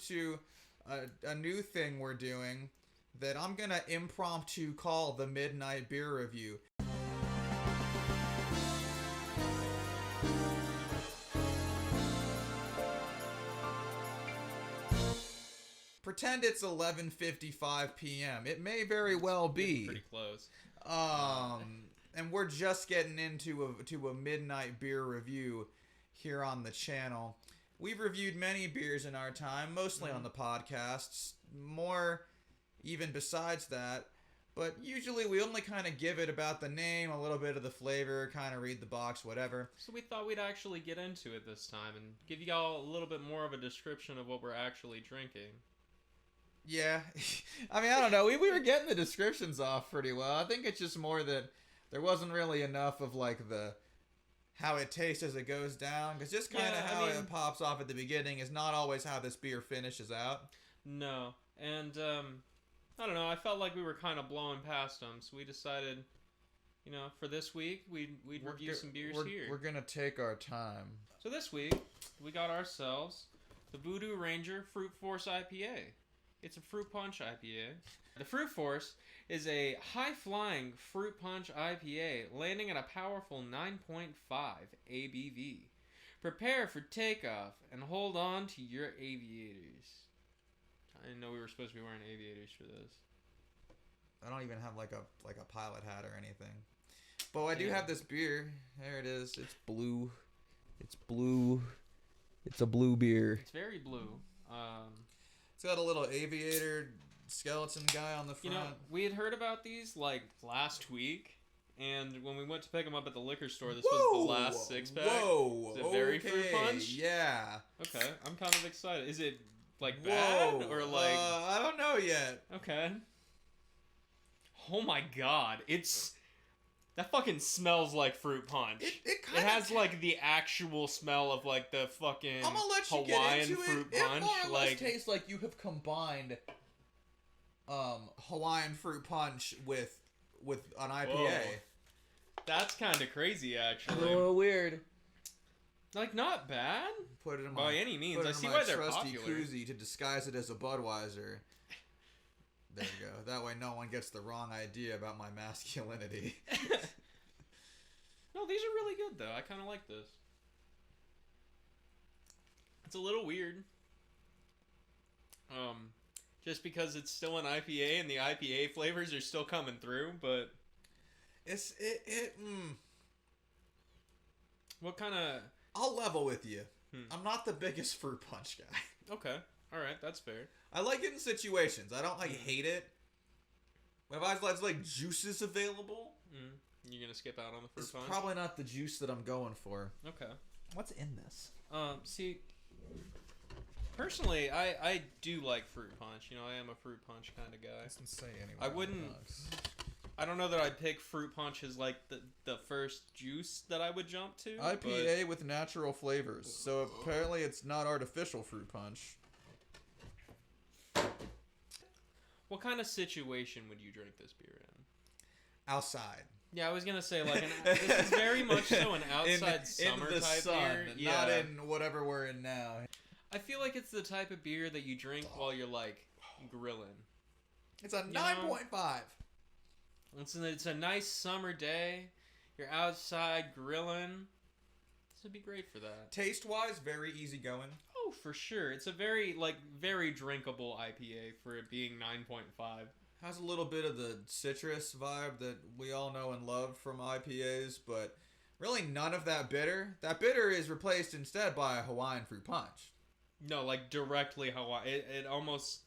to a new thing we're doing that I'm going to impromptu call the Midnight Beer Review. Pretend it's 11:55 p.m. It may very well be. Pretty close. And we're just getting into a midnight beer review here on the channel. We've reviewed many beers in our time, mostly on the podcasts, more even besides that. But usually we only kind of give it about the name, a little bit of the flavor, kind of read the box, whatever. So we thought we'd actually get into it this time and give y'all a little bit more of a description of what we're actually drinking. Yeah. I mean, I don't know. We were getting the descriptions off pretty well. I think it's just more that there wasn't really enough of, like, the how it tastes as it goes down. Because just kind of how it pops off at the beginning is not always how this beer finishes out. No. And, I don't know. I felt like we were kind of blowing past them. So we decided, you know, for this week, we'd review some beers here. We're going to take our time. So this week, we got ourselves the Voodoo Ranger Fruit Force IPA. It's a fruit punch IPA. The Fruit Force is a high-flying fruit punch IPA landing at a powerful 9.5 ABV. Prepare for takeoff and hold on to your aviators. I didn't know we were supposed to be wearing aviators for this. I don't even have like a pilot hat or anything. But I do have this beer. There it is. It's blue. It's blue. It's a blue beer. It's very blue. It's got a little aviator skeleton guy on the front. You know, we had heard about these like last week, and when we went to pick them up at the liquor store, this was the last six-pack. Whoa! Is it very fruit punch? Yeah. Okay, I'm kind of excited. Is it like bad or like? I don't know yet. Okay. Oh my god, that fucking smells like fruit punch. It has like the actual smell of like the fucking I'm gonna let you Hawaiian get into fruit it. punch. It more or less like tastes like you have combined Hawaiian fruit punch with an IPA. Whoa. That's kind of crazy, actually. A little weird. Like not bad. Put it in by any means. I see why they're trusty popular. koozie to disguise it as a Budweiser. There you go. That way, no one gets the wrong idea about my masculinity. No, these are really good, though. I kind of like this. It's a little weird. Just because it's still an IPA and the IPA flavors are still coming through, but... What kind of... I'll level with you. I'm not the biggest fruit punch guy. Okay. Alright, that's fair. I like it in situations. I don't, hate it. If I was, juices available... You're gonna skip out on the fruit punch? It's probably not the juice that I'm going for. Okay. What's in this? See, personally, I do like fruit punch. You know, I am a fruit punch kind of guy. Doesn't say anywhere. I wouldn't. I don't know that I'd pick fruit punch as like the first juice that I would jump to. IPA with natural flavors, so apparently it's not artificial fruit punch. What kind of situation would you drink this beer in? Outside. Yeah, I was gonna say this is very much so an outside summer in the type sun, beer. Yeah. Not in whatever we're in now. I feel like it's the type of beer that you drink while you're like grilling. It's a 9.5. It's a nice summer day. You're outside grilling. This would be great for that. Taste-wise, very easy going. Oh, for sure. It's a very drinkable IPA for it being 9.5. Has a little bit of the citrus vibe that we all know and love from IPAs, but really none of that bitter. That bitter is replaced instead by a Hawaiian fruit punch. No, like directly Hawaii. It almost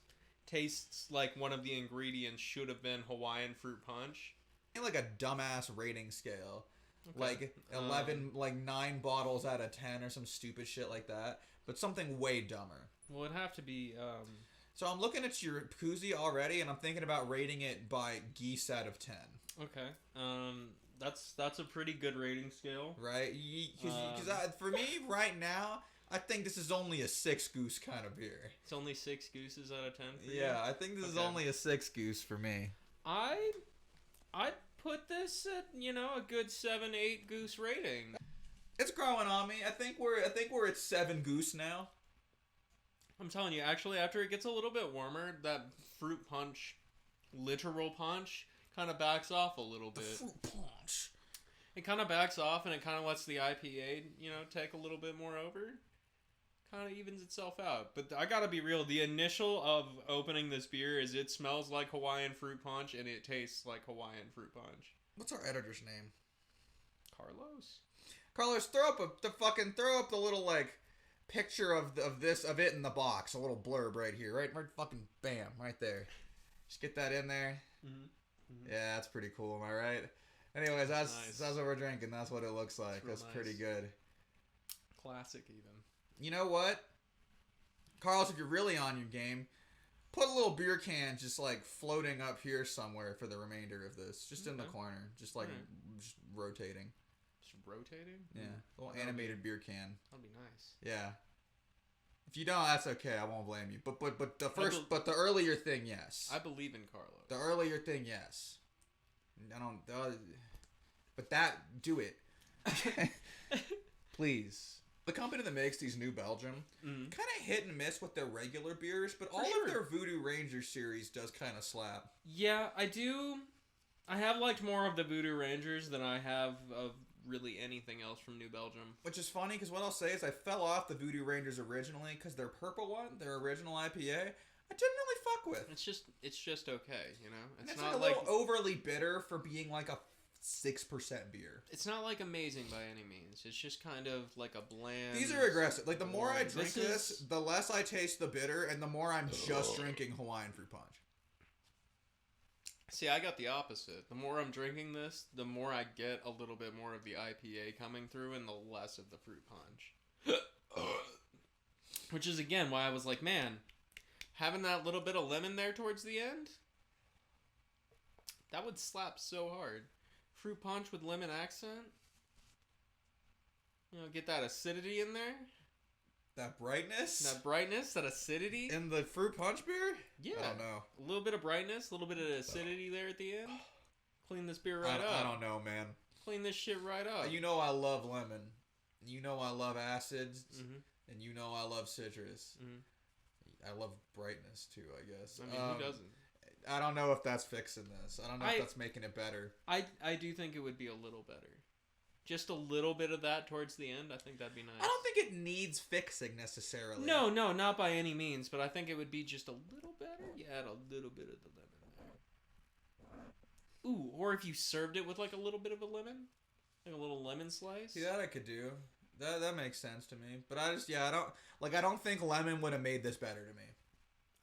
tastes like one of the ingredients should have been Hawaiian fruit punch. And like a dumbass rating scale. Okay. Like 9 bottles out of 10 or some stupid shit like that. But something way dumber. Well, it'd have to be... So I'm looking at your koozie already, and I'm thinking about rating it by geese out of 10. Okay. That's a pretty good rating scale. Right? Because for me, right now, I think this is only a 6 goose kind of beer. It's only 6 gooses out of 10 for you? Yeah, I think this is only a 6 goose for me. I'd put this at, a good 7-8 goose rating. It's growing on me. I think we're at 7 goose now. I'm telling you, actually, after it gets a little bit warmer, that fruit punch, literal punch, kind of backs off a little bit. Fruit punch. It kind of backs off, and it kind of lets the IPA, take a little bit more over. Kind of evens itself out. But I gotta be real, the initial of opening this beer is it smells like Hawaiian fruit punch, and it tastes like Hawaiian fruit punch. What's our editor's name? Carlos? Carlos, throw up the little, like, picture of it in the box. A little blurb right here. Right fucking bam. Right there. Just get that in there. Mm-hmm. Mm-hmm. Yeah, that's pretty cool. Am I right? Anyways, that's what we're drinking. That's what it looks like. That's nice. Pretty good. Classic, even. You know what? Carlos, if you're really on your game, put a little beer can just, like, floating up here somewhere for the remainder of this. Just in the corner. Just, like, just rotating. Just rotating? Yeah. A little animated beer can. That'd be nice. Yeah. If you don't, that's okay. I won't blame you. But the earlier thing, yes. I believe in Carlos. The earlier thing, yes. I don't. But do it, please. The company that makes these New Belgium kind of hit and miss with their regular beers, but of their Voodoo Ranger series does kind of slap. Yeah, I do. I have liked more of the Voodoo Rangers than I have of really anything else from New Belgium. Which is funny, because what I'll say is I fell off the Voodoo Rangers originally, because their purple one, their original IPA, I didn't really fuck with. It's just okay, It's not like a little overly bitter for being like a 6% beer. It's not like amazing by any means. It's just kind of like a bland. These are aggressive. Like the more I drink this, the less I taste the bitter, and the more I'm just drinking Hawaiian fruit punch. See, I got the opposite. The more I'm drinking this, the more I get a little bit more of the IPA coming through, and the less of the fruit punch. Which is again why I was like, man, having that little bit of lemon there towards the end, that would slap so hard. Fruit punch with lemon accent. Get that acidity in there. That brightness? That acidity. In the fruit punch beer? Yeah. I don't know. A little bit of brightness, a little bit of acidity there at the end. Clean this beer right up. I don't know, man. Clean this shit right up. You know I love lemon. You know I love acids. And you know I love citrus. I love brightness too, I guess. I mean, who doesn't? I don't know if that's fixing this. I don't know if that's making it better. I do think it would be a little better. Just a little bit of that towards the end. I think that'd be nice. I don't think it needs fixing necessarily. No, not by any means. But I think it would be just a little better. You add a little bit of the lemon there. Ooh, or if you served it with like a little bit of a lemon, like a little lemon slice. See, that I could do. That makes sense to me. But I don't think lemon would have made this better to me.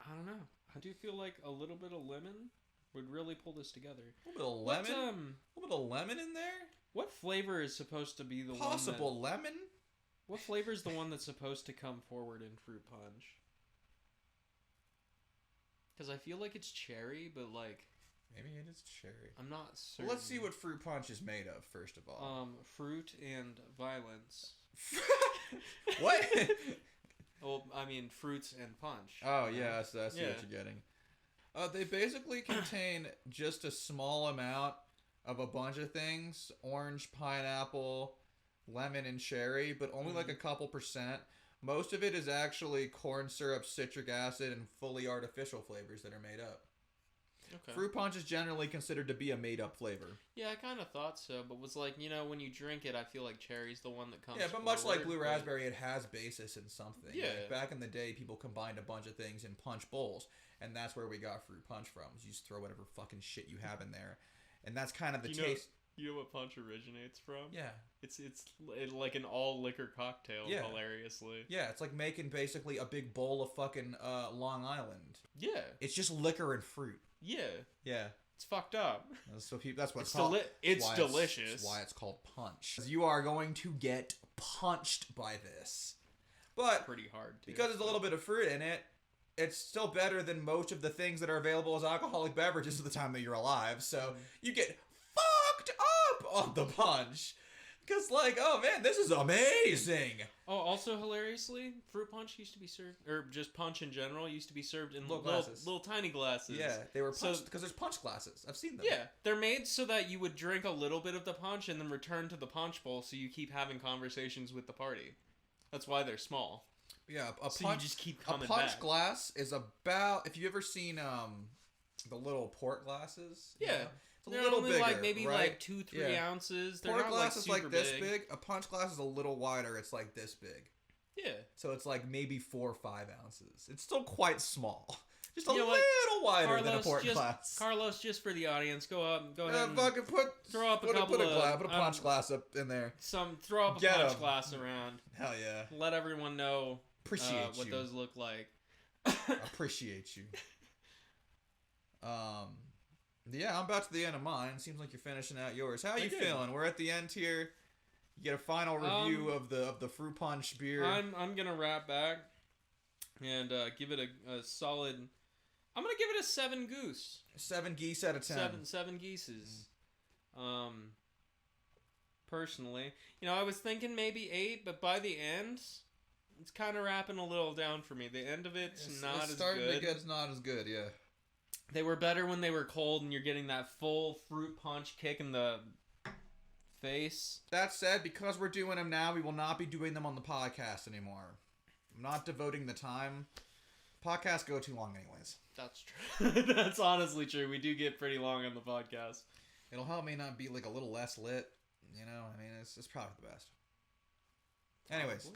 I don't know. I do feel like a little bit of lemon would really pull this together. A little bit of lemon? A little bit of lemon in there? What flavor is supposed to be the possible lemon? What flavor is the one that's supposed to come forward in fruit punch? Because I feel like it's cherry, but like... Maybe it is cherry. I'm not certain. Well, let's see what fruit punch is made of, first of all. Fruit and violence. What? Well, I mean, fruits and punch. Oh, yeah, so I see what you're getting. They basically contain just a small amount of a bunch of things. Orange, pineapple, lemon, and cherry, but only like a couple percent. Most of it is actually corn syrup, citric acid, and fully artificial flavors that are made up. Okay. Fruit punch is generally considered to be a made-up flavor. Yeah, I kind of thought so, but was like, when you drink it, I feel like cherry's the one that comes. Yeah, but much like blue raspberry, it has basis in something. Yeah. Like back in the day, people combined a bunch of things in punch bowls, and that's where we got fruit punch from. You just throw whatever fucking shit you have in there, and that's kind of the taste. You know what punch originates from? Yeah. It's like an all-liquor cocktail, hilariously. Yeah, it's like making basically a big bowl of fucking Long Island. Yeah. It's just liquor and fruit. Yeah. Yeah. It's fucked up. So that's what it's called. It's delicious. That's why it's called punch. You are going to get punched by this. But pretty hard, too. Because there's a little bit of fruit in it, it's still better than most of the things that are available as alcoholic beverages at the time that you're alive. So you get fucked up on the punch. Because, like, oh man, this is amazing. Oh, also hilariously, fruit punch used to be served, or just punch in general, used to be served in little tiny glasses. Yeah, they were punched because there's punch glasses. I've seen them. Yeah, they're made so that you would drink a little bit of the punch and then return to the punch bowl so you keep having conversations with the party. That's why they're small. Yeah, so you just keep coming a punch back. glass is about. If you ever seen the little port glasses, Yeah. it's a They're little only bigger, like maybe right? like 2-3 ounces. They're Port not glass like is super like this big. A punch glass is a little wider. It's like this big. Yeah. So it's like maybe 4 or 5 ounces. It's still quite small. Just a You know little what? wider than a port glass. Carlos, just for the audience, go ahead and Fucking throw up a punch glass up in there. Throw up a Get punch 'em. glass around. Hell yeah. Let everyone know Appreciate what you. those look like. Appreciate you. Yeah, I'm about to the end of mine. Seems like you're finishing out yours. How are you feeling? We're at the end here. You get a final review of the fruit punch beer. I'm gonna wrap back and give it a solid. I'm gonna give it a 7 goose. 7 geese out of 10. Seven geeses. Personally, I was thinking maybe 8, but by the end, it's kind of wrapping a little down for me. The end of it's not as starting good. to get not as good, yeah. They were better when they were cold, and you're getting that full fruit punch kick in the face. That said, because we're doing them now, we will not be doing them on the podcast anymore. I'm not devoting the time. Podcasts go too long anyways. That's true. That's honestly true. We do get pretty long on the podcast. It'll help me not be like a little less lit. It's probably the best. Anyways,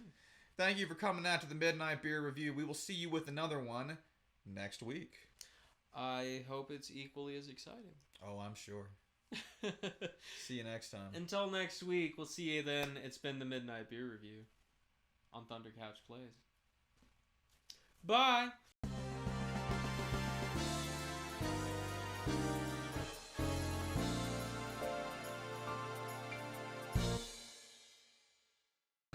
thank you for coming out to the Midnight Beer Review. We will see you with another one next week. I hope it's equally as exciting. Oh, I'm sure. See you next time. Until next week, we'll see you then. It's been the Midnight Beer Review on Thunder Couch Plays. Bye!